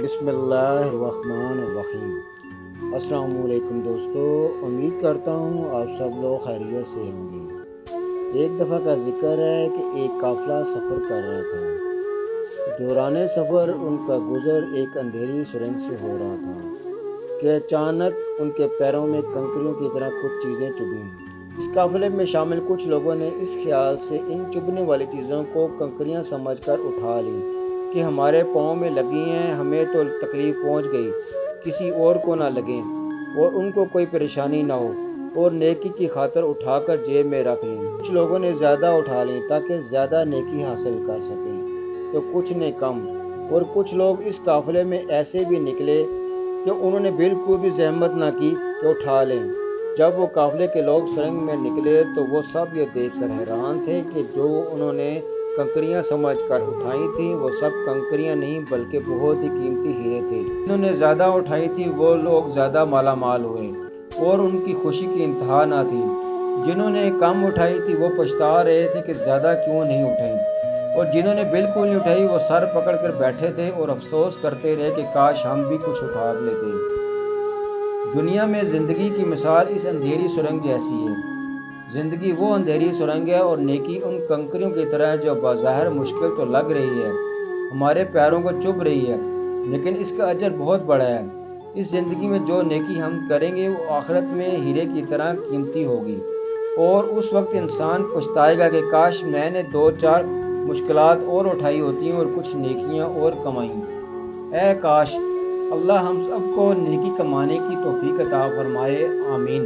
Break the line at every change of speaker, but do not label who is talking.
बिस्मिल्लाहिर्रहमानिर्रहीम। अस्सलाम वालेकुम दोस्तों, उम्मीद करता हूँ आप सब लोग खैरियत से होंगे। एक दफ़ा का जिक्र है कि एक काफ़िला सफ़र कर रहा था। दौरान सफ़र उनका गुज़र एक अंधेरी सुरंग से हो रहा था कि अचानक उनके पैरों में कंकरियों की तरह कुछ चीज़ें चुभी। इस काफ़िले में शामिल कुछ लोगों ने इस ख्याल से इन चुभने वाली चीज़ों को कंकरियाँ समझकर उठा ली कि हमारे पाँव में लगी हैं, हमें तो तकलीफ़ पहुंच गई, किसी और को ना लगें और उनको कोई परेशानी ना हो, और नेकी की खातर उठाकर जेब में रख लें। कुछ लोगों ने ज़्यादा उठा ली ताकि ज़्यादा नेकी हासिल कर सकें, तो कुछ ने कम। और कुछ लोग इस काफ़िले में ऐसे भी निकले कि उन्होंने बिल्कुल भी ज़हमत ना की कि उठा लें। जब वो काफ़िले के लोग सुरंग में निकले तो वो सब ये देखकर हैरान थे कि जो उन्होंने कंकरियां समझकर उठाई थी वो सब कंकरियां नहीं बल्कि बहुत ही कीमती हीरे थे। जिन्होंने ज़्यादा उठाई थी वो लोग ज़्यादा माला माल हुए और उनकी खुशी की इंतहा ना थी। जिन्होंने कम उठाई थी वो पछता रहे थे कि ज़्यादा क्यों नहीं उठाई, और जिन्होंने बिल्कुल नहीं उठाई वो सर पकड़ कर बैठे थे और अफसोस करते रहे कि काश हम भी कुछ उठा लेते। दुनिया में ज़िंदगी की मिसाल इस अंधेरी सुरंग जैसी है। ज़िंदगी वो अंधेरी सुरंग है और नेकी उन कंकरियों की तरह है जो बाज़ाहिर मुश्किल तो लग रही है, हमारे पैरों को चुभ रही है, लेकिन इसका अजर बहुत बड़ा है। इस ज़िंदगी में जो नेकी हम करेंगे वो आखिरत में हीरे की तरह कीमती होगी, और उस वक्त इंसान पछताएगा कि काश मैंने दो चार मुश्किलात और उठाई होती और कुछ नेकियां और कमाई। ऐ काश! अल्लाह हम सबको नेकी कमाने की तौफीक अता फरमाए। आमीन।